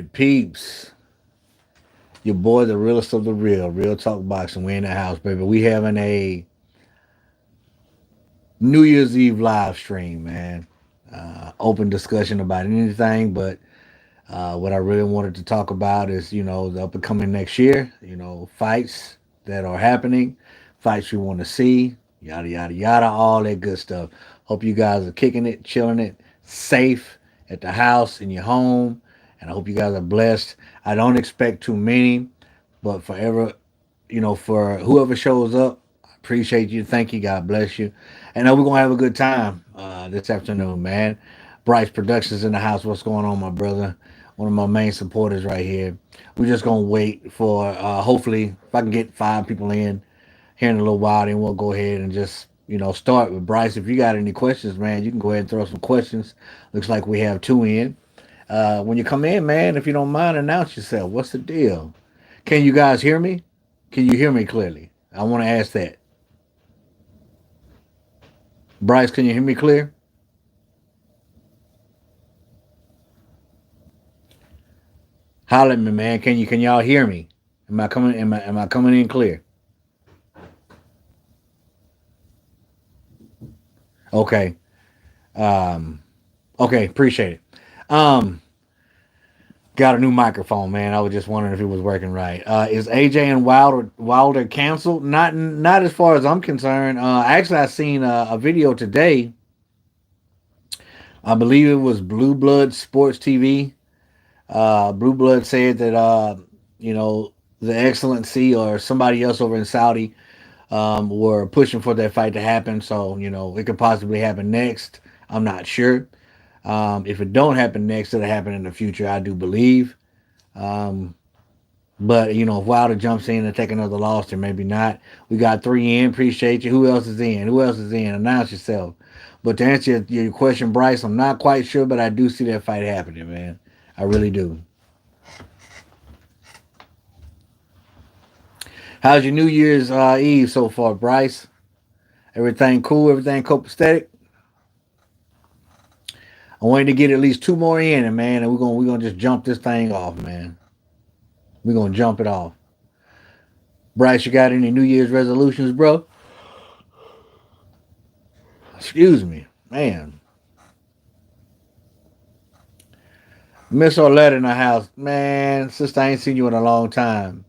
good, peeps? Your boy, the realest of the real talk boxing. We in the house, baby. We having a New Year's Eve live stream, man. Open discussion about anything, but what I really wanted to talk about is, the up and coming next year. Fights that are happening, fights we want to see, yada yada yada, all that good stuff. Hope you guys are kicking it, chilling it, safe at the house in your home, and I hope you guys are blessed. I don't expect too many, but for whoever shows up, I appreciate you. Thank you. God bless you. And we're gonna have a good time this afternoon, man. Bryce Productions in the house. What's going on, my brother? One of my main supporters right here. We're just gonna wait for hopefully if I can get 5 people in here in a little while, then we'll go ahead and just start with Bryce. If you got any questions, man, you can go ahead and throw some questions. Looks like we have 2 in. When you come in, man, if you don't mind, announce yourself. What's the deal? Can you guys hear me? Can you hear me clearly? I want to ask that. Bryce, can you hear me clear? Holler at me, man. Can y'all hear me? Am I coming in clear? Okay. Um okay, appreciate it. Um Got a new microphone, man. I was just wondering if it was working right. Is AJ and Wilder canceled? Not as far as I'm concerned. Actually, I seen a video today. I believe it was Blue Blood Sports TV. Blue Blood said that you know the Excellency or somebody else over in Saudi were pushing for that fight to happen. So it could possibly happen next. I'm not sure. If it don't happen next, it'll happen in the future. I do believe. Um, but if Wilder jumps in and take another loss, then maybe not. We got 3 in. Appreciate you. Who else is in? Who else is in? Announce yourself. But to answer your question, Bryce, I'm not quite sure, but I do see that fight happening, man. I really do. How's your New Year's Eve so far, Bryce? Everything cool? Everything copacetic? I wanted to get at least 2 more in, and man, and we're gonna just jump this thing off, man. We're gonna jump it off. Bryce, you got any New Year's resolutions, bro? Excuse me, man. Miss Orletta in the house, man. Sister, I ain't seen you in a long time.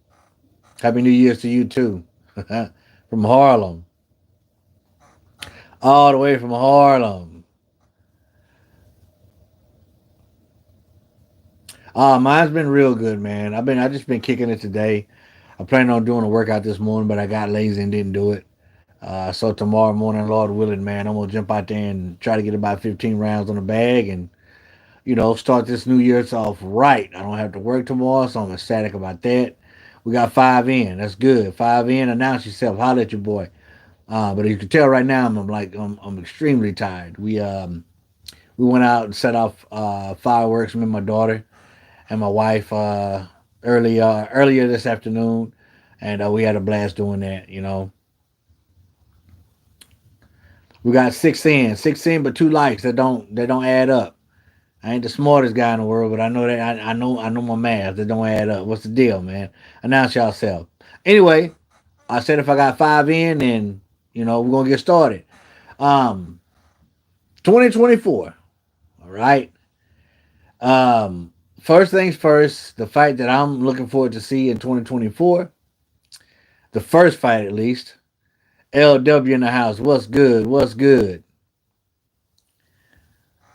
Happy New Year's to you too, from Harlem, all the way from Harlem. Mine's been real good, man. I just been kicking it today. I planned on doing a workout this morning, but I got lazy and didn't do it. So tomorrow morning, Lord willing, man, I'm gonna jump out there and try to get about 15 rounds on the bag and start this New Year's off right. I don't have to work tomorrow, so I'm ecstatic about that. We got 5 in. That's good. 5 in. Announce yourself. Holler at your boy. But you can tell right now, I'm extremely tired. We went out and set off fireworks. Me and my daughter and my wife earlier this afternoon, and we had a blast doing that. We got 6 in, but 2 likes that don't add up. I ain't the smartest guy in the world, but I know that I know my math. That don't add up. What's the deal, man? Announce yourself. Anyway, I said if I got 5 in, then we're gonna get started. Um, 2024. All right. First things first. The fight that I'm looking forward to see in 2024. The first fight, at least. LW in the house. What's good? What's good?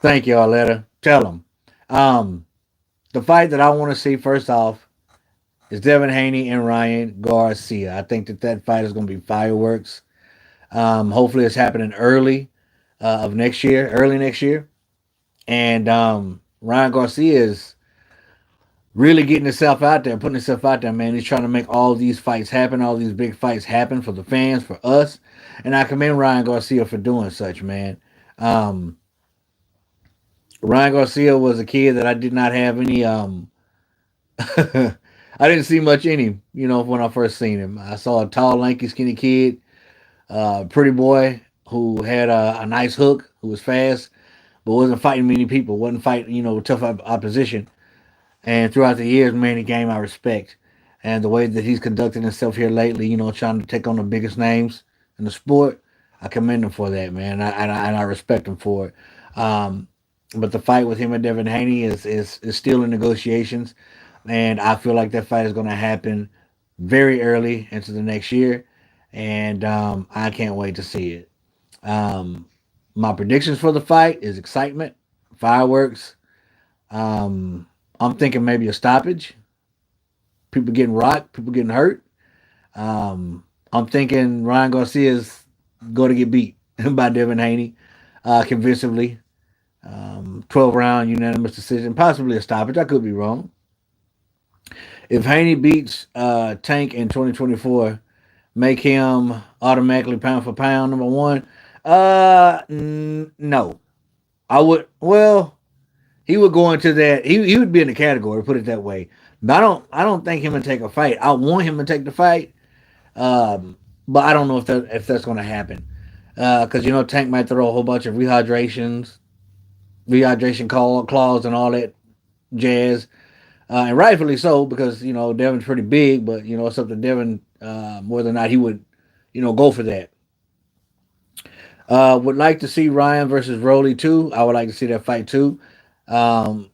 Thank you, Arletta. Tell them. Um, the fight that I want to see first off is Devin Haney and Ryan Garcia. I think that fight is going to be fireworks. Hopefully, it's happening early next year. And Ryan Garcia is really getting himself out there, putting himself out there, man. He's trying to make all these fights happen, all these big fights happen for the fans, for us. And I commend Ryan Garcia for doing such, man. Um, Ryan Garcia was a kid that I did not have any I didn't see much in him, when I first seen him. I saw a tall, lanky, skinny kid, pretty boy who had a nice hook, who was fast, but wasn't fighting many people, wasn't fighting, tough opposition. And throughout the years, man, he gained my respect. And the way that he's conducted himself here lately, trying to take on the biggest names in the sport, I commend him for that, man. And I respect him for it. Um, but the fight with him and Devin Haney is still in negotiations, and I feel like that fight is going to happen very early into the next year, and I can't wait to see it. Um, my predictions for the fight is excitement, fireworks. Um, I'm thinking maybe a stoppage, people getting rocked, people getting hurt. I'm thinking Ryan Garcia's going to get beat by Devin Haney convincingly. 12 round unanimous decision, possibly a stoppage. I could be wrong. If Haney beats Tank in 2024, make him automatically pound for pound number one. No, I would. Well, he would go into that. He would be in the category. Put it that way. But I don't think him to take a fight. I want him to take the fight. But I don't know if that's going to happen. Because Tank might throw a whole bunch of rehydration clause, and all that jazz, and rightfully so because Devin's pretty big, but it's up to Devin whether or not he would go for that. Would like to see Ryan versus Rolly too. I would like to see that fight too. Um,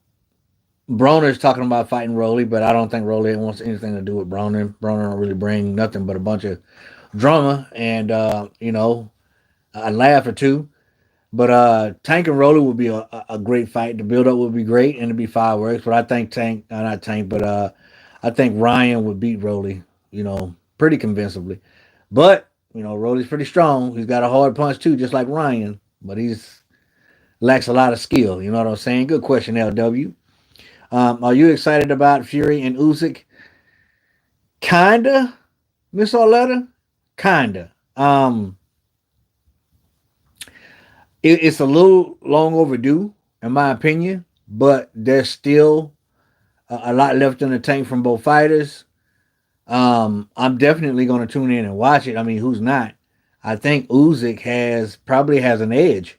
Broner's talking about fighting Rolly, but I don't think Rolly wants anything to do with Broner. Broner don't really bring nothing but a bunch of drama and a laugh or two. But Tank and Rolly would be a great fight. The build up would be great and it'd be fireworks. But I think not Tank, but I think Ryan would beat Rolly, pretty convincingly. But Rolly's pretty strong. He's got a hard punch too, just like Ryan. But he's lacks a lot of skill. You know what I'm saying? Good question, LW. Are you excited about Fury and Usyk? Kinda, Miss Arletta. Kinda. It's a little long overdue, in my opinion, but there's still a lot left in the tank from both fighters. I'm definitely going to tune in and watch it. I mean, who's not? I think Usyk probably has an edge.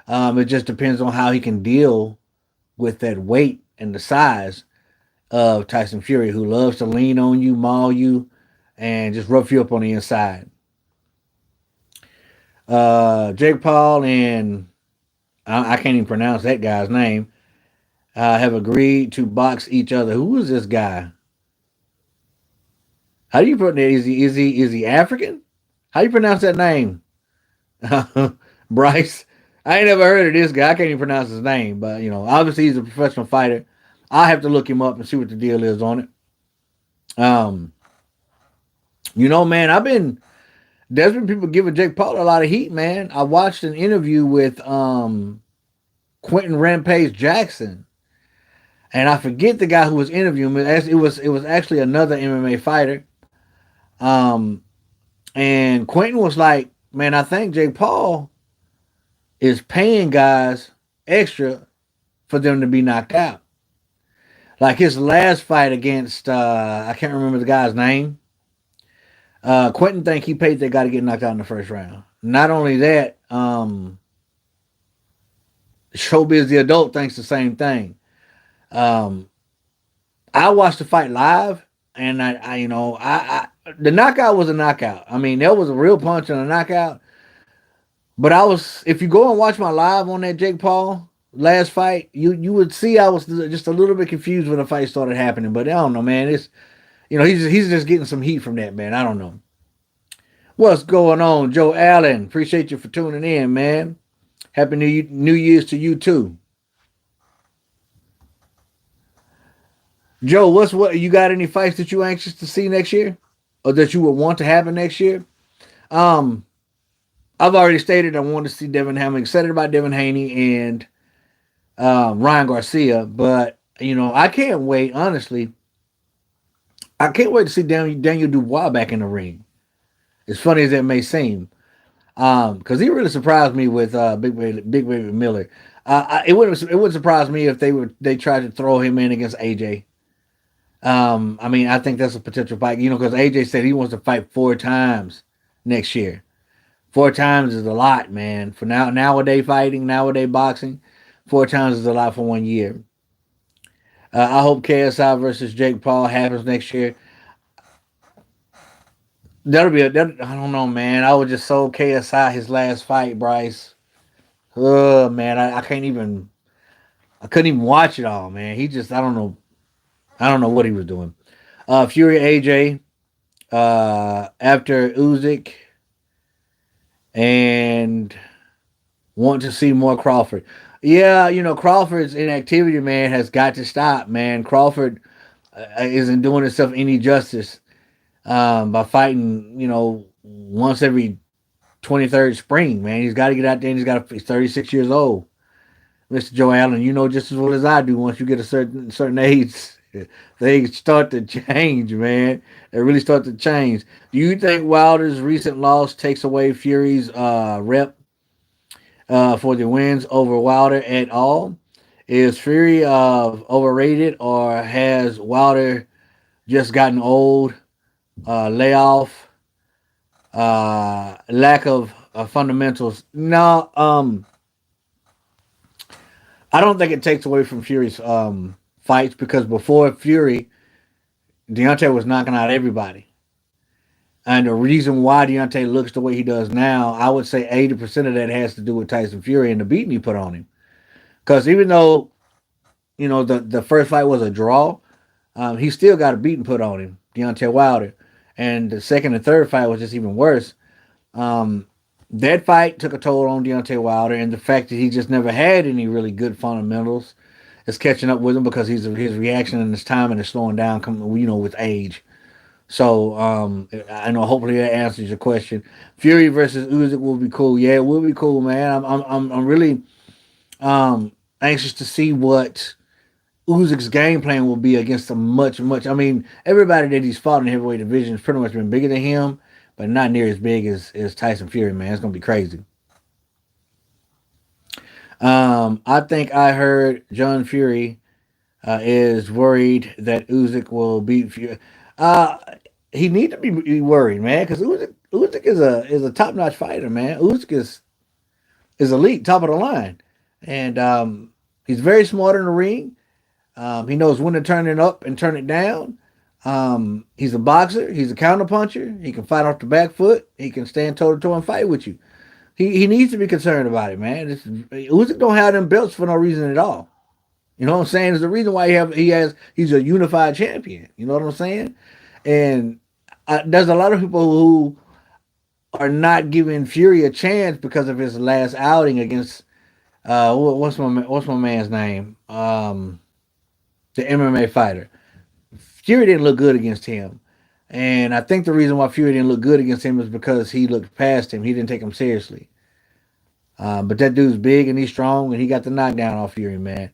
It just depends on how he can deal with that weight and the size of Tyson Fury, who loves to lean on you, maul you, and just rough you up on the inside. Jake Paul and I can't even pronounce that guy's name. Have agreed to box each other. Who is this guy? How do you put that? Is he African? How do you pronounce that name? Bryce. I ain't never heard of this guy. I can't even pronounce his name, but obviously he's a professional fighter. I have to look him up and see what the deal is on it. Man, there's been people giving Jake Paul a lot of heat, man. I watched an interview with Quentin Rampage Jackson, and I forget the guy who was interviewing me. It was actually another MMA fighter. And Quentin was like, "Man, I think Jake Paul is paying guys extra for them to be knocked out. Like his last fight against I can't remember the guy's name. Quentin think he paid that guy to get knocked out in the first round. Not only that, Showbiz the Adult thinks the same thing. Um, I watched the fight live, and the knockout was a knockout. I mean, there was a real punch and a knockout. But if you go and watch my live on that Jake Paul last fight, you would see I was just a little bit confused when the fight started happening. But I don't know, man. It's he's just getting some heat from that, man. I don't know. What's going on, Joe Allen? Appreciate you for tuning in, man. Happy New Year's to you too. Joe, what you got any fights that you anxious to see next year? Or that you would want to happen next year? I've already stated I want to see Devin Haney. I'm excited about Devin Haney and Ryan Garcia, but I can't wait. Honestly, I can't wait to see Daniel Dubois back in the ring. As funny as that may seem, because he really surprised me with Big Baby Miller. It wouldn't surprise me if they tried to throw him in against AJ. I mean, I think that's a potential fight. Because AJ said he wants to fight 4 times next year. 4 times is a lot, man. For nowadays boxing, 4 times is a lot for 1 year. I hope KSI versus Jake Paul happens next year. I don't know, man. I was just so KSI his last fight, Bryce. Oh man, I can't even. I couldn't even watch it all, man. He just, I don't know. I don't know what he was doing. Fury AJ after Usyk and want to see more Crawford. Yeah, Crawford's inactivity, man, has got to stop, man. Crawford isn't doing himself any justice by fighting, once every 23rd spring, man. He's got to get out there and he's 36 years old. Mr. Joe Allen, you know just as well as I do, once you get a certain age, things start to change, man. They really start to change. Do you think Wilder's recent loss takes away Fury's rep for the wins over Wilder at all? Is Fury overrated, or has Wilder just gotten old? Layoff, lack of fundamentals. No, I don't think it takes away from Fury's fights, because before Fury, Deontay was knocking out everybody. And the reason why Deontay looks the way he does now, I would say 80% of that has to do with Tyson Fury and the beating he put on him. Because even though, the first fight was a draw, he still got a beating put on him, Deontay Wilder. And the second and third fight was just even worse. That fight took a toll on Deontay Wilder, and the fact that he just never had any really good fundamentals is catching up with him, because his reaction and his timing is slowing down, with age. So I know hopefully that answers your question. Fury versus Usyk will be cool. Yeah, it will be cool, man. I'm really anxious to see what Usyk's game plan will be against a much. I mean, everybody that he's fought in the heavyweight division has pretty much been bigger than him, but not near as big as Tyson Fury, man. It's gonna be crazy. I think I heard John Fury is worried that Usyk will beat Fury. Uh, he need to be worried, man, because Usyk is a top notch fighter, man. Usyk is elite, top of the line, and he's very smart in the ring. He knows when to turn it up and turn it down. He's a boxer. He's a counterpuncher. He can fight off the back foot. He can stand toe to toe and fight with you. He needs to be concerned about it, man. Usyk don't have them belts for no reason at all. You know what I'm saying? There's a reason why he's a unified champion. You know what I'm saying? And there's a lot of people who are not giving Fury a chance because of his last outing against what's my man's name? The MMA fighter. Fury didn't look good against him. And I think the reason why Fury didn't look good against him is because he looked past him. He didn't take him seriously. But that dude's big and he's strong, and he got the knockdown off Fury, man.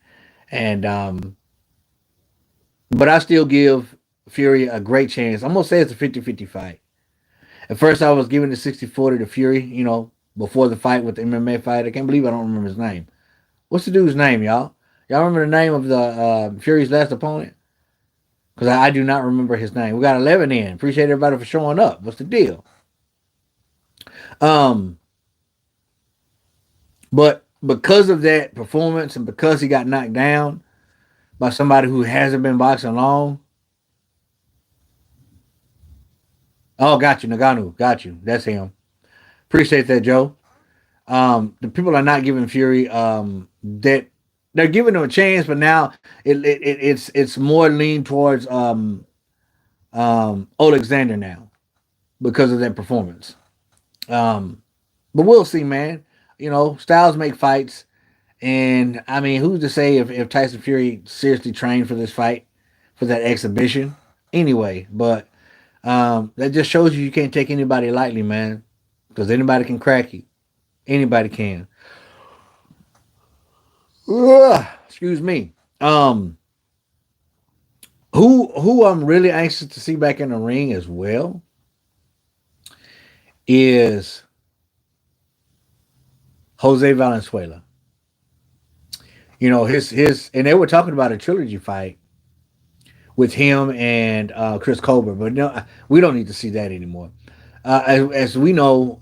And but I still give Fury a great chance. I'm gonna say it's a 50-50 fight. At first I was giving it 60-40 to Fury, before the fight with the MMA fight. I can't believe I don't remember his name. What's the dude's name, y'all? Y'all remember the name of the Fury's last opponent? Because I do not remember his name. We got 11 in. Appreciate everybody for showing up. What's the deal? But because of that performance and because he got knocked down by somebody who hasn't been boxing long. Oh, got you, Nagano. Got you. That's him. Appreciate that, Joe. The people are not giving Fury that they're giving him a chance, but now it's more lean towards Alexander now because of that performance. But we'll see, man. Styles make fights, and I mean, who's to say if Tyson Fury seriously trained for this fight, for that exhibition? Anyway, but that just shows you can't take anybody lightly, man, because anybody can crack you. Anybody can. Ugh, excuse me. Who I'm really anxious to see back in the ring as well is Jose Valenzuela. His and they were talking about a trilogy fight with him and Chris Colbert, but no, we don't need to see that anymore. As we know,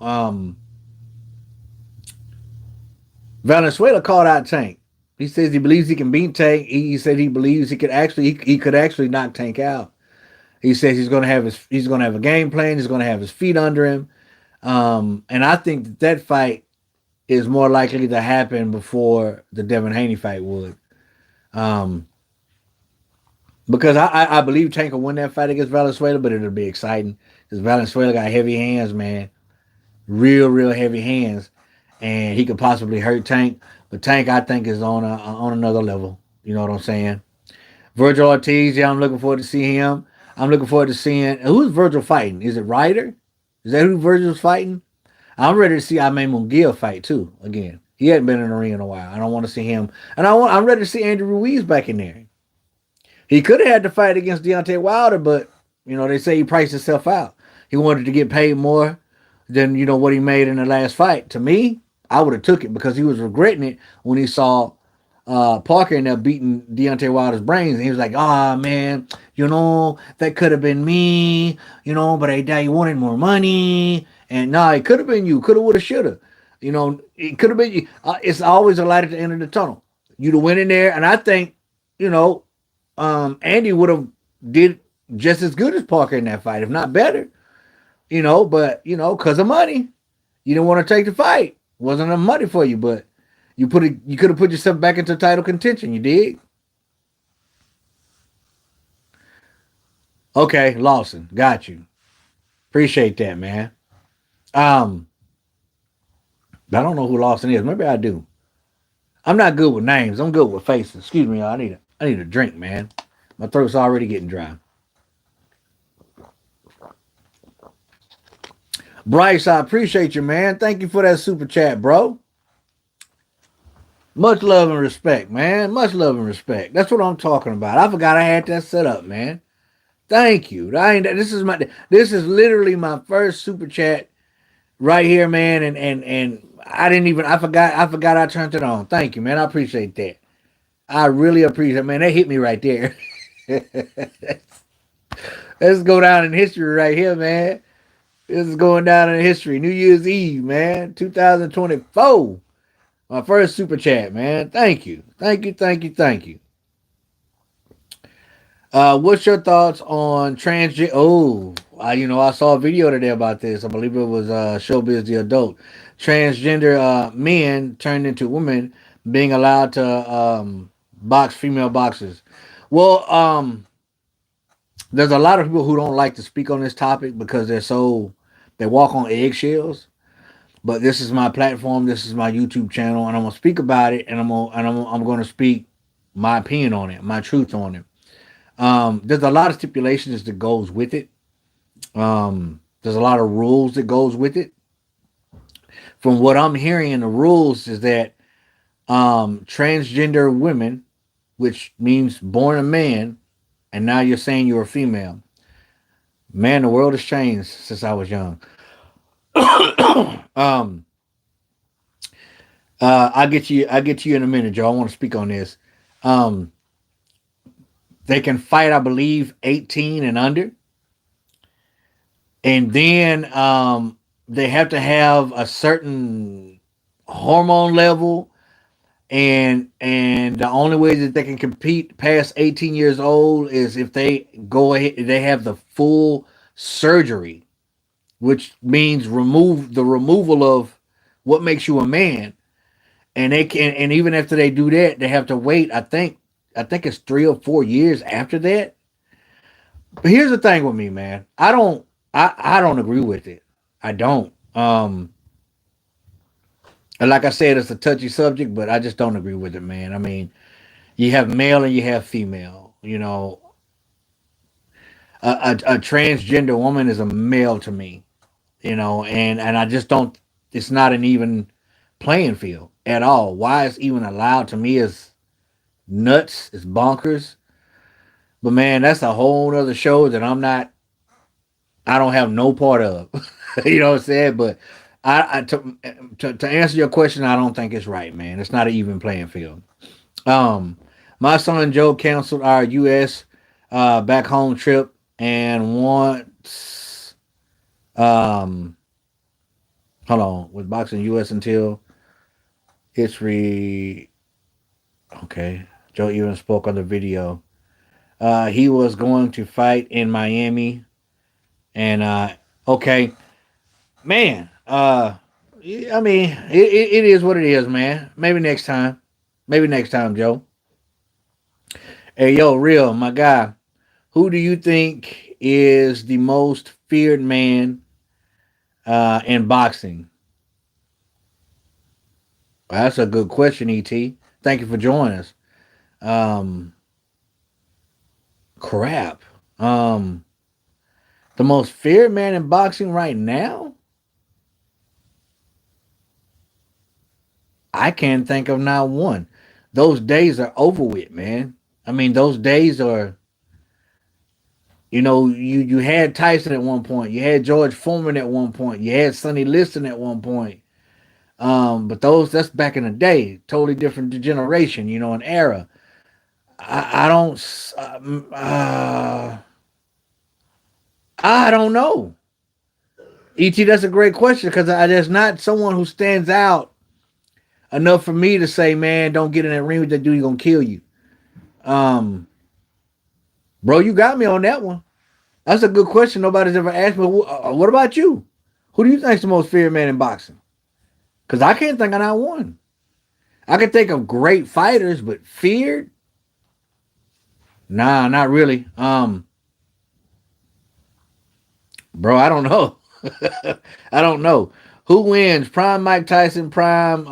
Valenzuela called out Tank. He says he believes he can beat Tank. He said he believes he could actually knock Tank out. He says he's gonna have a game plan. He's gonna have his feet under him. And I think that fight is more likely to happen before the Devin Haney fight would. Um, because I believe Tank will win that fight against Valenzuela, but it'll be exciting because Valenzuela got heavy hands, man, real heavy hands, and he could possibly hurt Tank. But Tank, I think, is on another level. You know what I'm saying? Virgil Ortiz, yeah, I'm looking forward to see him. I'm looking forward to seeing who's Virgil fighting. Is it Ryder? Is that who Virgil's fighting? I'm ready to see Aimee Munguia fight too. Again, he hadn't been in the ring in a while. I don't want to see him, and I'm ready to see Andrew Ruiz back in there. He could have had to fight against Deontay Wilder, but they say he priced himself out. He wanted to get paid more than what he made in the last fight. To me, I would have took it because he was regretting it when he saw Parker in there beating Deontay Wilder's brains, and he was like, "Ah, man, that could have been me, but I wanted more money, and nah, it could have been you, could have, would have, should have, it could have been you. It's always a light at the end of the tunnel. You'd have went in there, and I think, Andy would have did just as good as Parker in that fight, if not better, but because of money, you didn't want to take the fight. It wasn't enough money for you, but." You could have put yourself back into title contention. You did. Okay, Lawson, got you. Appreciate that, man. I don't know who Lawson is. Maybe I do. I'm not good with names. I'm good with faces. Excuse me, y'all. I need a drink, man. My throat's already getting dry. Bryce, I appreciate you, man. Thank you for that super chat, bro. Much love and respect, man. Much love and respect. That's what I'm talking about. I forgot I had that set up, man. Thank you. This is literally my first super chat right here, man. And I forgot I turned it on. Thank you, man. I appreciate that. I really appreciate it, man. That hit me right there. Let's go down in history right here, man. This is going down in history. New Year's Eve, man. 2024. My first super chat, man. Thank you. Thank you. Thank you. Thank you. What's your thoughts on transgender? Oh, I saw a video today about this. I believe it was Showbiz the Adult. Transgender men turned into women being allowed to box female boxers. Well, there's a lot of people who don't like to speak on this topic because they walk on eggshells. But this is my platform. This is my YouTube channel, and I'm gonna speak about it, and I'm gonna speak my opinion on it, my truth on it. There's a lot of stipulations that goes with it. There's a lot of rules that goes with it. From what I'm hearing in the rules is that transgender women, which means born a man, and now you're saying you're a female. Man, the world has changed since I was young. um, I get to you in a minute, Joe. I want to speak on this. Um, they can fight, I believe, 18 and under. And then they have to have a certain hormone level, and the only way that they can compete past 18 years old is if they go ahead, they have the full surgery, which means removal of what makes you a man. And they can, and even after they do that, they have to wait. I think it's 3 or 4 years after that. But here's the thing with me, man. I don't agree with it. I don't. And like I said, it's a touchy subject, but I just don't agree with it, man. I mean, you have male and you have female. A transgender woman is a male to me. And I just don't. It's not an even playing field at all. Why it's even allowed to me is nuts. It's bonkers. But man, that's a whole other show that I don't have no part of. You know what I'm saying? But to answer your question, I don't think it's right, man. It's not an even playing field. Um, my son Joe canceled our U.S. Back home trip and wants hold on with boxing U.S. until it's Okay. Joe even spoke on the video. He was going to fight in Miami, and okay, man. I mean, it is what it is, man. Maybe next time. Maybe next time, Joe. Hey, yo, real, my guy. Who do you think is the most feared man in boxing? Well, that's a good question, Et. Thank you for joining us. Um, crap. Um, the most feared man in boxing right now? I can't think of not one. Those days are over with, man. I mean, those days are. You had Tyson at one point. You had George Foreman at one point. You had Sonny Liston at one point. But that's back in the day. Totally different generation. An era. I don't. I don't know. Et, that's a great question because there's not someone who stands out enough for me to say, man, don't get in that ring with that dude. He's gonna kill you. Um, bro, you got me on that one. That's a good question. Nobody's ever asked me. What about you? Who do you think's the most feared man in boxing? Because I can't think of not one. I can think of great fighters, but feared? Nah, not really. Bro, I don't know. I don't know. Who wins? Prime Mike Tyson, prime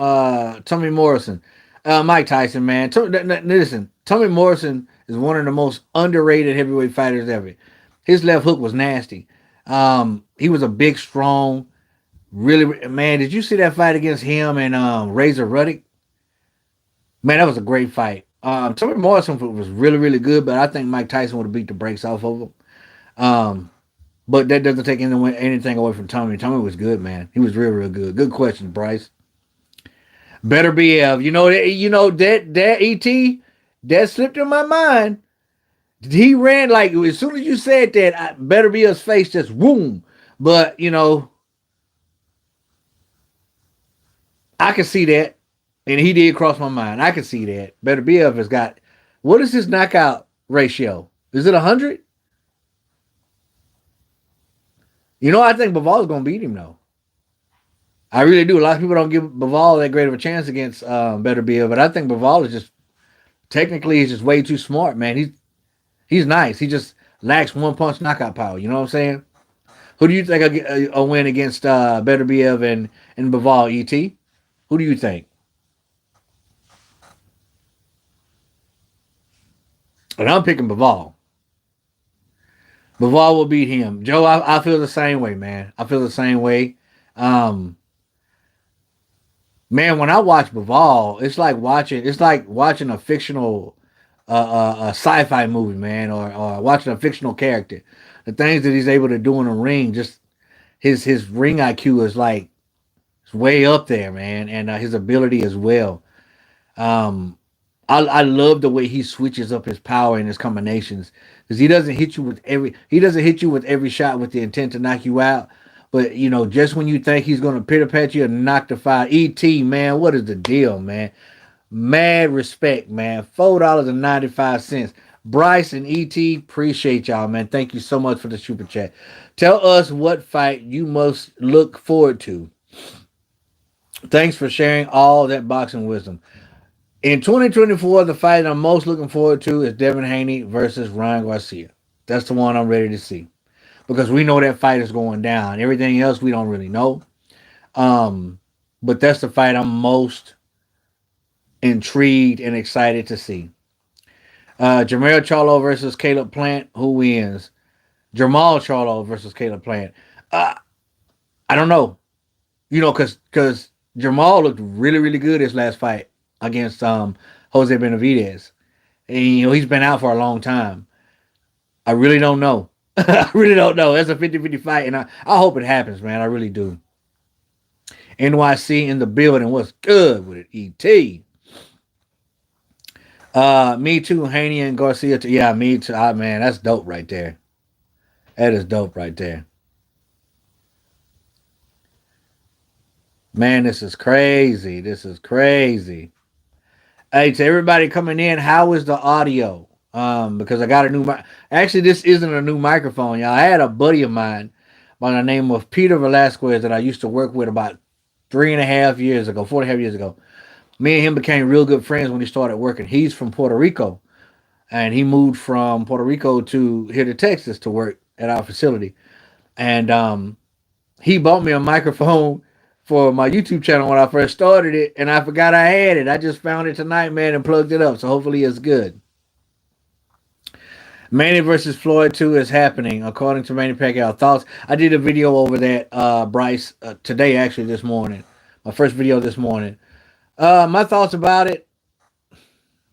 Tommy Morrison. Mike Tyson, man. Listen, Tommy Morrison is one of the most underrated heavyweight fighters ever. His left hook was nasty. He was a big, strong, really man. Did you see that fight against him and Razor Ruddock? Man, that was a great fight. Tommy Morrison was really, really good, but I think Mike Tyson would have beat the brakes off of him. Um, but that doesn't take anything away from Tommy. Tommy was good, man. He was real, real good. Good question, Bryce. Better be Ev. That Et that slipped in my mind. He ran like as soon as you said that. Better be Ev's face just boom. But I can see that, and he did cross my mind. I can see that. Better be Ev has got. What is his knockout ratio? Is it 100? I think Bival's gonna beat him though. I really do. A lot of people don't give Bivol that great of a chance against Better Bill, but I think Bivol is just technically he's just way too smart, man. He's nice. He just lacks one punch knockout power. You know what I'm saying? Who do you think a win against Better Bill and Bivol? Et? Who do you think? And I'm picking Bivol. Bivol will beat him. Joe, I feel the same way, man. I feel the same way. Um, Man, when I watch Bivol, it's like watching a fictional a sci-fi movie, man, or watching a fictional character. The things that he's able to do in the ring, just his ring IQ is like it's way up there, man, and his ability as well. Um, I love the way he switches up his power and his combinations because he doesn't hit you with every shot with the intent to knock you out. But just when you think he's gonna pitter pat you and knock the fire, Et, man, what is the deal, man? Mad respect, man. $4.95. Bryce and Et, appreciate y'all, man. Thank you so much for the super chat. Tell us what fight you most look forward to. Thanks for sharing all that boxing wisdom. In 2024, the fight I'm most looking forward to is Devin Haney versus Ryan Garcia. That's the one I'm ready to see because we know that fight is going down. Everything else we don't really know. Um, but that's the fight I'm most intrigued and excited to see. Jamel Charlo versus Caleb Plant. Who wins? Jamal Charlo versus Caleb Plant. Uh, I don't know. Because Jamal looked really, really good his last fight against Jose Benavidez. And, he's been out for a long time. I really don't know. I really don't know. That's a 50-50 fight, and I hope it happens, man. I really do. NYC in the building. What's good with it? ET. Me too, Haney and Garcia. Yeah, me too. Man, that's dope right there. That is dope right there. Man, this is crazy. This is crazy. Hey, to everybody coming in, how is the audio? Because I got a new mic. Actually, this isn't a new microphone, y'all. I had a buddy of mine by the name of Peter Velasquez that I used to work with about 3.5 years ago, 4.5 years ago. Me and him became real good friends when he started working. He's from Puerto Rico, and he moved from Puerto Rico to here to Texas to work at our facility. And he bought me a microphone for my YouTube channel when I first started it, and I forgot I had it. I just found it tonight, man, and plugged it up. So hopefully it's good. Manny versus Floyd 2 is happening, according to Manny Pacquiao. Thoughts? I did a video over that, Bryce, today, actually, this morning. My first video this morning. My thoughts about it,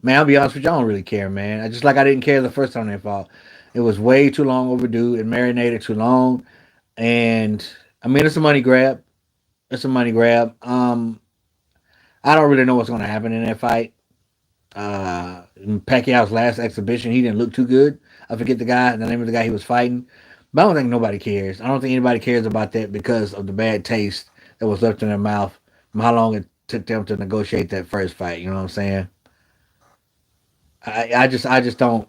man, I'll be honest with you, I don't really care, man. I just like I didn't care the first time they fought. It was way too long overdue. It marinated too long. And, I mean, it's a money grab. It's a money grab. I don't really know what's going to happen in that fight. In Pacquiao's last exhibition, he didn't look too good. I forget the name of the guy he was fighting. But I don't think nobody cares. I don't think anybody cares about that because of the bad taste that was left in their mouth from how long it took them to negotiate that first fight. You know what I'm saying? I just don't.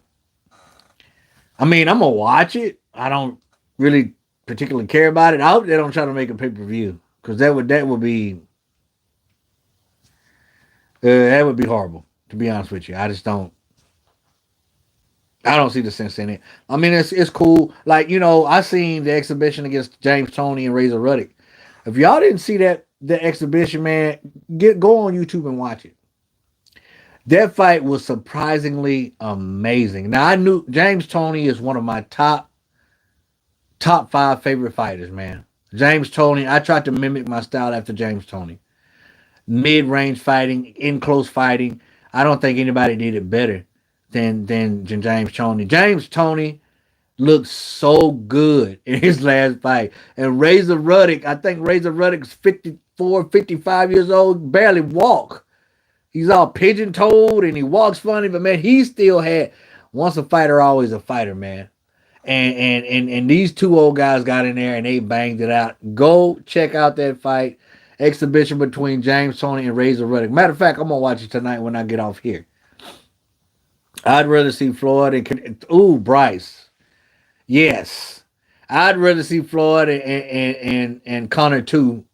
I mean, I'm gonna watch it. I don't really particularly care about it. I hope they don't try to make a pay per view because that would be horrible. To be honest with you, I just don't. I don't see the sense in it. I mean, it's cool. Like I seen the exhibition against James Toney and Razor Ruddock. If y'all didn't see that exhibition, man, go on YouTube and watch it. That fight was surprisingly amazing. Now I knew James Toney is one of my top five favorite fighters, man. James Toney. I tried to mimic my style after James Toney. Mid range fighting, in close fighting. I don't think anybody did it better than James Toney. James Toney looked so good in his last fight. And Razor Ruddock, I think Razor Ruddock's 54, 55 years old, barely walk. He's all pigeon toed and he walks funny, but man, he still had once a fighter, always a fighter, man. And these two old guys got in there and they banged it out. Go check out that fight exhibition between James Toney and Razor Ruddock. Matter of fact, I'm gonna watch it tonight when I get off here. I'd rather see Floyd Bryce. Yes, I'd rather see Floyd and Connor too.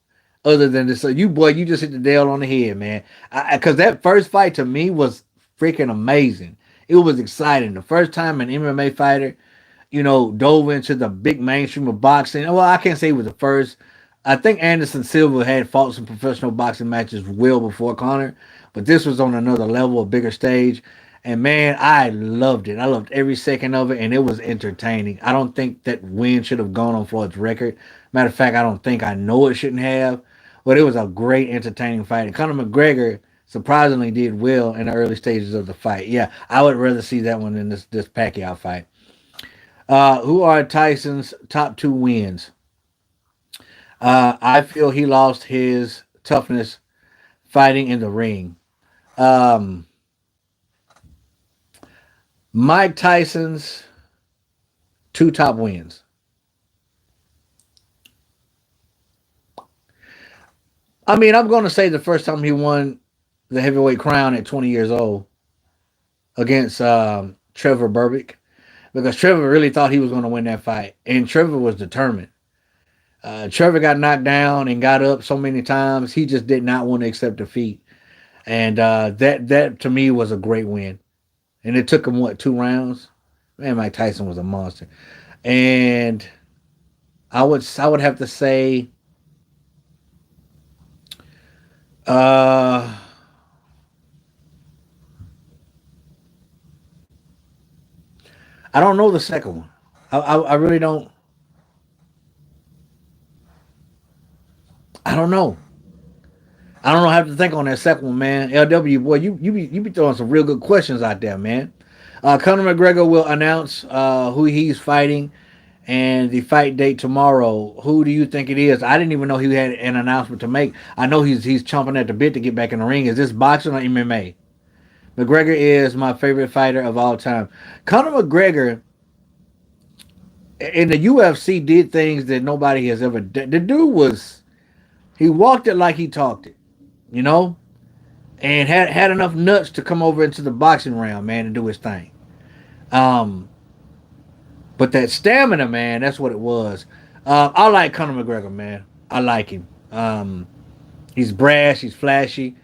Other than this, so you just hit the nail on the head, man. Because that first fight to me was freaking amazing. It was exciting. The first time an MMA fighter, dove into the big mainstream of boxing. Well, I can't say it was the first. I think Anderson Silva had fought some professional boxing matches well before Connor, but this was on another level, a bigger stage. And man, I loved it. I loved every second of it, and it was entertaining. I don't think that win should have gone on Floyd's record. Matter of fact, I know it shouldn't have, but it was a great, entertaining fight. And Conor McGregor surprisingly did well in the early stages of the fight. Yeah, I would rather see that one than this Pacquiao fight. Who are Tyson's top two wins? I feel he lost his toughness fighting in the ring. Um, Mike Tyson's two top wins. I mean, I'm going to say the first time he won the heavyweight crown at 20 years old against Trevor Berbick, because Trevor really thought he was going to win that fight, and Trevor was determined. Trevor got knocked down and got up so many times, he just did not want to accept defeat. And that to me was a great win. And it took him, what, 2 rounds? Man, Mike Tyson was a monster. And I would have to say, uh, I don't know the second one. I really don't. I don't know. I don't know how to think on that second one, man. LW, boy, you be throwing some real good questions out there, man. Conor McGregor will announce who he's fighting and the fight date tomorrow. Who do you think it is? I didn't even know he had an announcement to make. I know he's chomping at the bit to get back in the ring. Is this boxing or MMA? McGregor is my favorite fighter of all time. Conor McGregor in the UFC did things that nobody has ever done. The dude he walked it like he talked it, you know? and had enough nuts to come over into the boxing realm, man, and do his thing. Um, but that stamina, man, that's what it was. I like Conor McGregor, man. I like him. He's brash, he's flashy,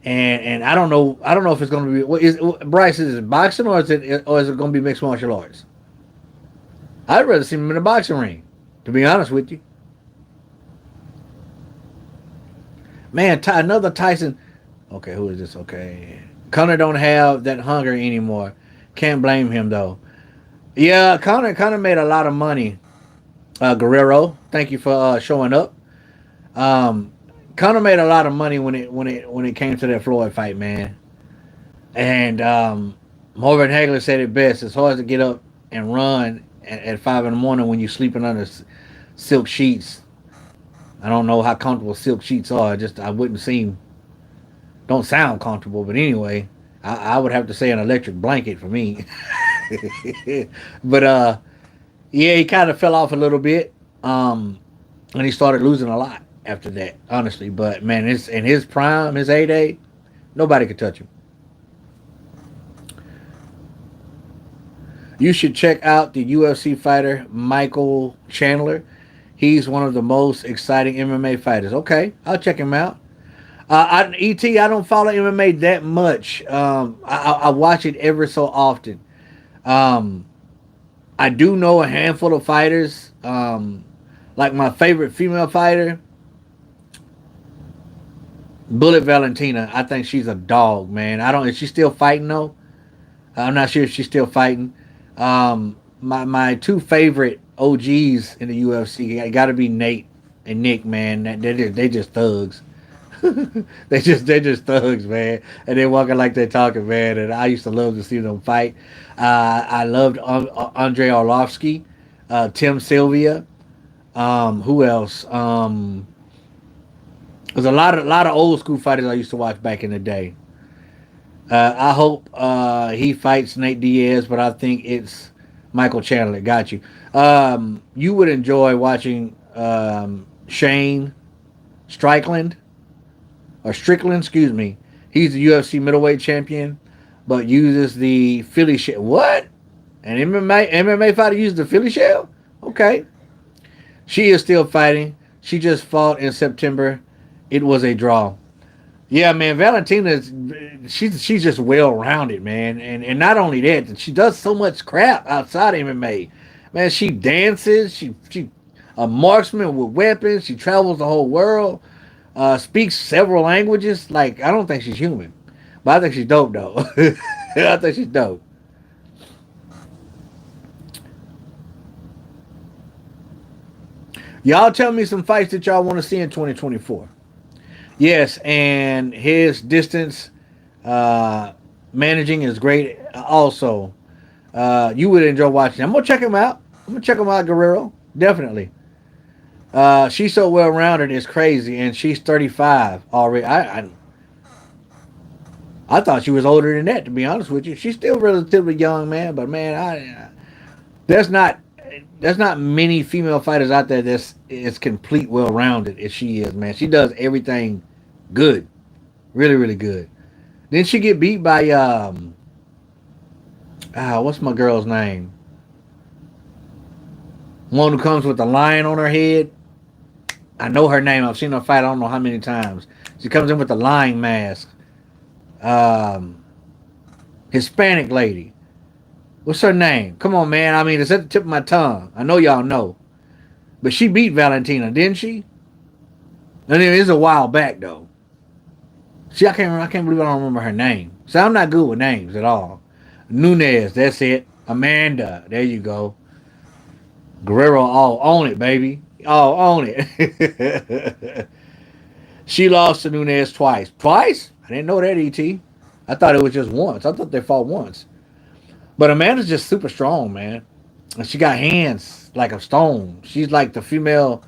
and I don't know if it's going to be. What is Bryce? Is it boxing or is it going to be mixed martial arts? I'd rather see him in a boxing ring, to be honest with you. Man, another Tyson. Okay, who is this? Okay, Conor don't have that hunger anymore. Can't blame him though. Yeah, Conor made a lot of money. Guerrero, thank you for showing up. Um, Conor made a lot of money when it came to that Floyd fight, man. And Marvin Hagler said it best. It's hard to get up and run at 5 in the morning when you're sleeping under silk sheets. I don't know how comfortable silk sheets are. Just I wouldn't seem don't sound comfortable, but anyway, I would have to say an electric blanket for me. But yeah, he kind of fell off a little bit, and he started losing a lot after that, honestly. But man, it's in his prime, his heyday, nobody could touch him. You should check out the UFC fighter Michael Chandler. He's one of the most exciting MMA fighters. Okay, I'll check him out. I don't follow MMA that much. I watch it ever so often. Um, I do know a handful of fighters. Like my favorite female fighter, Bullet Valentina. I think she's a dog, man. I don't. Is she still fighting though? I'm not sure if she's still fighting. My two favorite OGs in the UFC got to be Nate and Nick, man. They just thugs. They just thugs, man, and they walking like they talking, man. And I used to love to see them fight. I loved Andre Arlovsky, Tim Sylvia. Who else? There's a lot of old school fighters I used to watch back in the day. I hope he fights Nate Diaz, but I think it's Michael Chandler. Got you. You would enjoy watching Shane Strickland or Strickland, excuse me. He's the UFC middleweight champion, but uses the Philly shell. What? An MMA fighter uses the Philly shell? Okay. She is still fighting. She just fought in September. It was a draw. Yeah, man, Valentina, she's just well rounded, man, and not only that, she does so much crap outside of MMA. Man, she dances. She a marksman with weapons. She travels the whole world. Speaks several languages. Like I don't think she's human, but I think she's dope though. I think she's dope. Y'all tell me some fights that y'all want to see in 2024. Yes, and his distance managing is great. Also, you would enjoy watching. I'm gonna check him out. I'm gonna check him out, Guerrero. Definitely. She's so well rounded, it's crazy, and she's 35 already. I thought she was older than that. To be honest with you, she's still relatively young, man. But man, there's not there's not many female fighters out there that's as complete, well rounded as she is, man. She does everything good, really, really good. Didn't she get beat by what's my girl's name? One who comes with the lion on her head. I know her name. I've seen her fight. I don't know how many times. She comes in with the lion mask. Um, Hispanic lady. What's her name? Come on, man. I mean, it's at the tip of my tongue. I know y'all know. But she beat Valentina, didn't she? And it was a while back, though. See, I can't believe I don't remember her name. So I'm not good with names at all. Nunez, that's it. Amanda, there you go. Guerrero, all on it, baby. All on it. She lost to Nunez twice. Twice? I didn't know that, ET. I thought it was just once. I thought they fought once. But Amanda's just super strong, man. And she got hands like a stone. She's like the female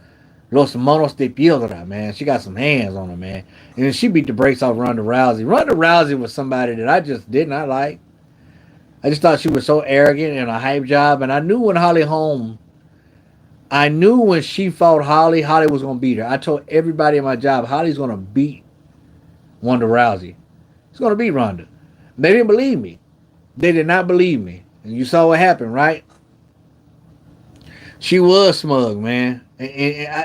Los Monos de Piedra, man. She got some hands on her, man. And then she beat the brakes off Ronda Rousey. Ronda Rousey was somebody that I just did not like. I just thought she was so arrogant and a hype job. And I knew when she fought Holly was going to beat her. I told everybody in my job, Holly's going to beat Ronda Rousey. It's gonna be Ronda. They didn't believe me. They did not believe me. And you saw what happened, right? She was smug, man.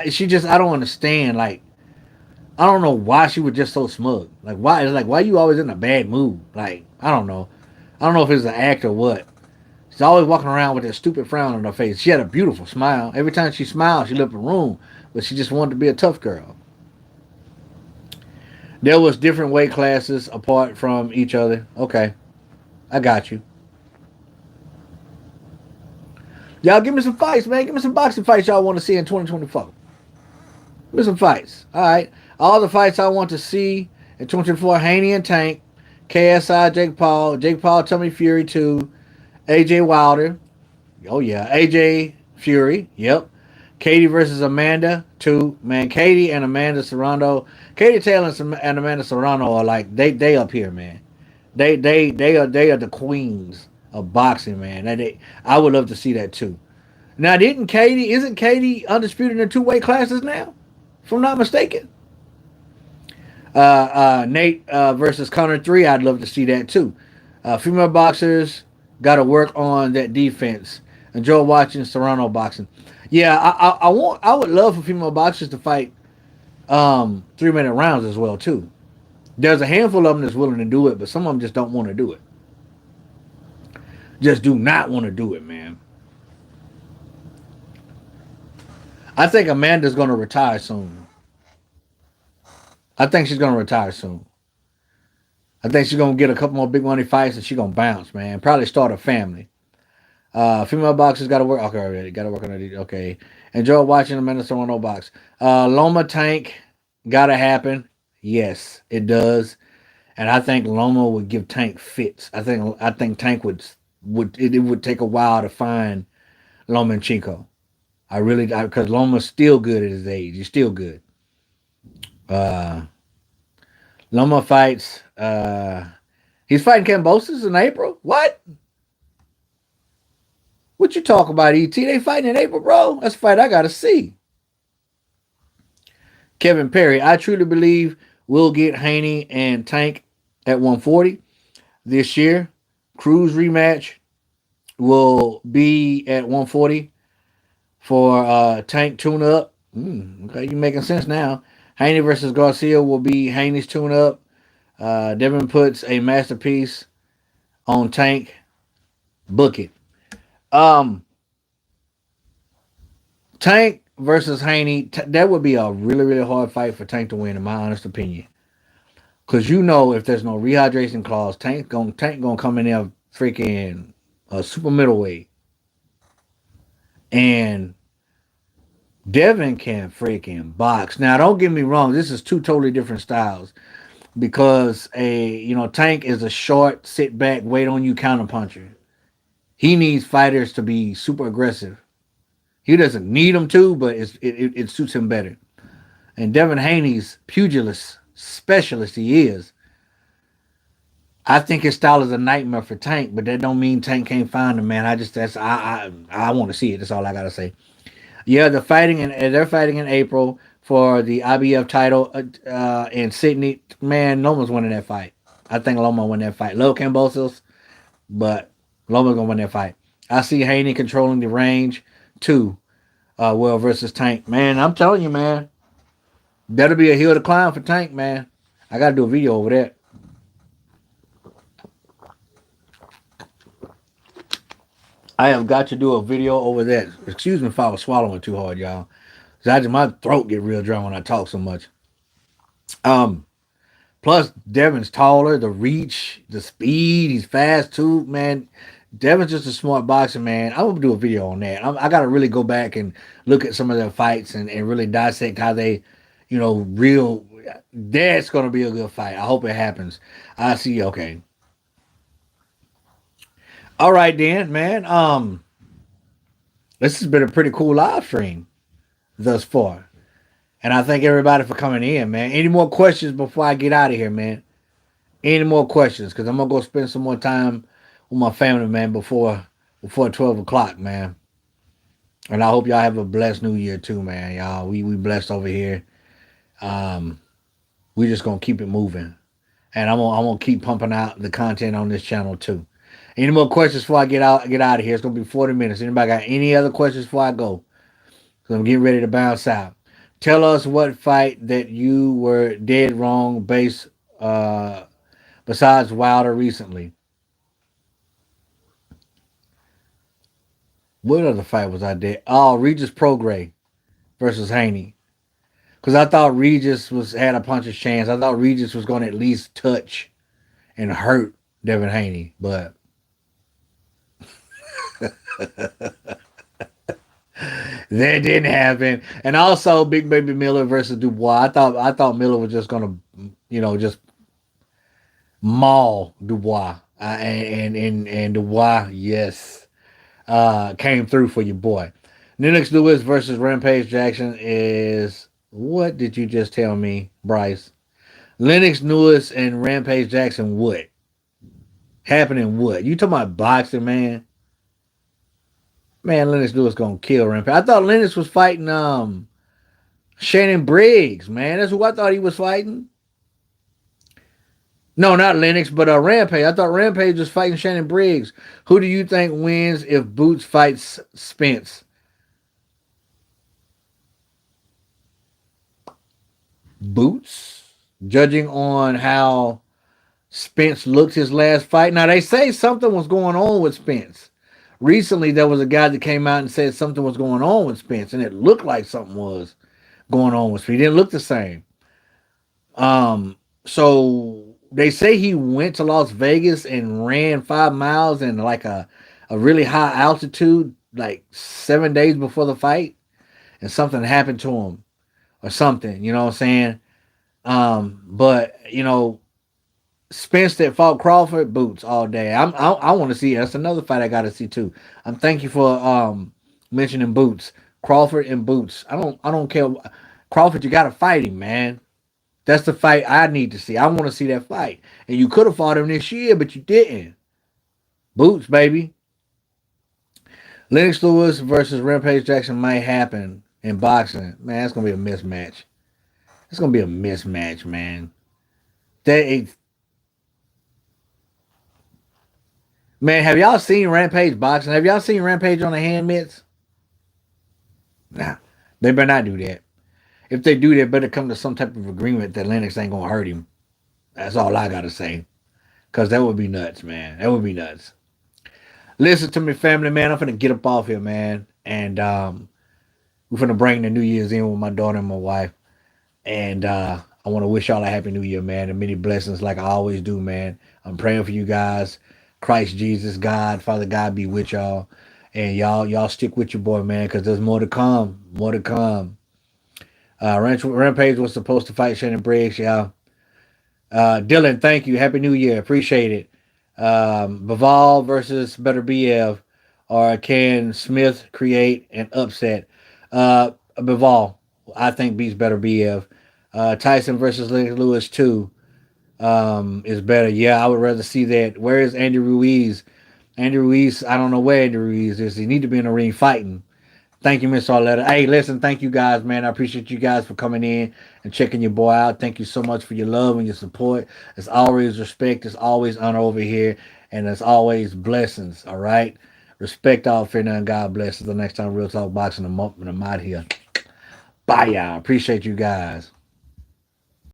She just, I don't understand. Like, I don't know why she was just so smug. Like, why? It's like, why you always in a bad mood? Like, I don't know. I don't know if it's an act or what. She's always walking around with that stupid frown on her face. She had a beautiful smile. Every time she smiled, she lit up a room. But she just wanted to be a tough girl. There was different weight classes apart from each other. Okay, I got you. Y'all give me some fights, man. Give me some boxing fights y'all want to see in 2024. Give me some fights. All right. All the fights I want to see in 2024, Haney and Tank, KSI, Jake Paul, Tommy Fury 2, AJ Wilder. Oh, yeah. AJ Fury. Yep. Katie versus Amanda 2. Man, Katie and Amanda Serrano. Katie Taylor and Amanda Serrano are like, they up here, man. They are the queens of boxing, man. I would love to see that too. Now, isn't Katie undisputed in 2 weight classes now? If I'm not mistaken. Nate versus Connor 3, I'd love to see that too. Female boxers got to work on that defense. Enjoy watching Serrano boxing. Yeah, I would love for female boxers to fight 3-minute rounds as well too. There's a handful of them that's willing to do it, but some of them just don't want to do it. Just do not want to do it, man. I think Amanda's going to retire soon. I think she's going to retire soon. I think she's going to get a couple more big money fights and she's going to bounce, man. Probably start a family. Female boxers got to work. Okay, already. Got to work on it. Okay. Enjoy watching the Minnesota no box. Loma Tank got to happen. Yes, it does. And I think Loma would give Tank fits. I think Tank would it would take a while to find Lomachenko. Because Loma's still good at his age. He's still good. Loma fights. He's fighting Kambosos in April. What? What you talk about, ET? They fighting in April, bro. That's a fight I gotta see. Kevin Perry. I truly believe we'll get Haney and Tank at 140 this year. Cruz rematch will be at 140 for Tank tune-up. Okay, you're making sense now. Haney versus Garcia will be Haney's tune-up. Devin puts a masterpiece on Tank. Book it. Tank versus Haney, that would be a really, really hard fight for Tank to win, in my honest opinion. Because you know if there's no rehydration clause, Tank gonna come in there freaking a super middleweight. And Devin can freaking box. Now, don't get me wrong. This is 2 totally different styles. Because Tank is a short, sit back, wait on you counterpuncher. He needs fighters to be super aggressive. He doesn't need them to, but it suits him better. And Devin Haney's pugilist specialist he is. I think his style is a nightmare for Tank, but that don't mean Tank can't find him, man. I want to see it. That's all I gotta say. Yeah, they're fighting in April for the IBF title in Sydney. Man, Loma's winning that fight. I think Loma win that fight. Love Kambosos, but Loma's gonna win that fight. I see Haney controlling the range too. Versus Tank. Man, I'm telling you, man. That'll be a hill to climb for Tank, man. I gotta do a video over that. I have got to do a video over that. Excuse me if I was swallowing too hard, y'all. My throat get real dry when I talk so much. Plus Devin's taller, the reach, the speed, he's fast too, man. Devin's just a smart boxer, man. I'm gonna do a video on that. I gotta really go back and look at some of their fights and really dissect how they, real. That's gonna be a good fight. I hope it happens. I see. Okay. All right, then, man. This has been a pretty cool live stream thus far, and I thank everybody for coming in, man. Any more questions before I get out of here, man? Any more questions? Because I'm gonna go spend some more time with my family, man, before 12 o'clock, man. And I hope y'all have a blessed new year too, man. Y'all, we blessed over here. We just gonna keep it moving. and I'm gonna keep pumping out the content on this channel too. Any more questions before I get out of here? It's gonna be 40 minutes. Anybody got any other questions before I go? Because I'm getting ready to bounce out. Tell us what fight that you were dead wrong based uh besides Wilder recently. What other fight was I dead? Oh, Regis Prograis versus Haney. Because I thought Regis was had a puncher's chance. I thought Regis was going to at least touch and hurt Devin Haney, but that didn't happen. And also, Big Baby Miller versus Dubois. I thought Miller was just going to, just maul Dubois, and Dubois, yes, came through for your boy. Lennox Lewis versus Rampage Jackson is what did you just tell me, Bryce? Lennox Lewis and Rampage Jackson, what happening? What you talking about boxing, man? Man, Lennox Lewis gonna kill Rampage. I thought Lennox was fighting Shannon Briggs, man. That's who I thought he was fighting. No, not Lennox, but Rampage. I thought Rampage was fighting Shannon Briggs. Who do you think wins if Boots fights Spence? Boots? Judging on how Spence looked his last fight. Now, they say something was going on with Spence. Recently, there was a guy that came out and said something was going on with Spence, and it looked like something was going on with Spence. He didn't look the same. So they say he went to Las Vegas and ran 5 miles in like a really high altitude, like 7 days before the fight, and something happened to him or something. You know what I'm saying? But Spence that fought Crawford, Boots all day. I want to see. That's another fight I got to see too. I'm thank you for mentioning Boots, Crawford and Boots. I don't care. Crawford, you got to fight him, man. That's the fight I need to see. I want to see that fight. And you could have fought him this year, but you didn't. Boots, baby. Lennox Lewis versus Rampage Jackson might happen in boxing. Man, it's gonna be a mismatch. It's gonna be a mismatch, man. That Man, have y'all seen Rampage boxing? Have y'all seen Rampage on the hand mitts? Nah, they better not do that. If they do, they better come to some type of agreement that Lennox ain't gonna hurt him. That's all I gotta say. Cause that would be nuts, man. That would be nuts. Listen to me, family, man. I'm finna get up off here, man. And we're finna bring the New Year's in with my daughter and my wife. And I want to wish y'all a happy new year, man, and many blessings like I always do, man. I'm praying for you guys. Christ Jesus, God, Father God be with y'all. And y'all stick with your boy, man, because there's more to come. More to come. Rampage was supposed to fight Shannon Briggs, y'all. Dylan, thank you. Happy New Year. Appreciate it. Baval versus Better BF, or can Smith create an upset? Baval, I think beats Better BF. Tyson versus Lewis 2 is better. Yeah, I would rather see that. Where is Andy Ruiz? Andy Ruiz, I don't know where Andy Ruiz is. He need to be in the ring fighting. Thank you, Miss Arletta. Hey, listen, thank you guys, man. I appreciate you guys for coming in and checking your boy out. Thank you so much for your love and your support. It's always respect. It's always honor over here. And it's always blessings, all right? Respect all, fear none, God bless. Until the next time, Real Talk Boxing, I'm out here. Bye, y'all. Appreciate you guys.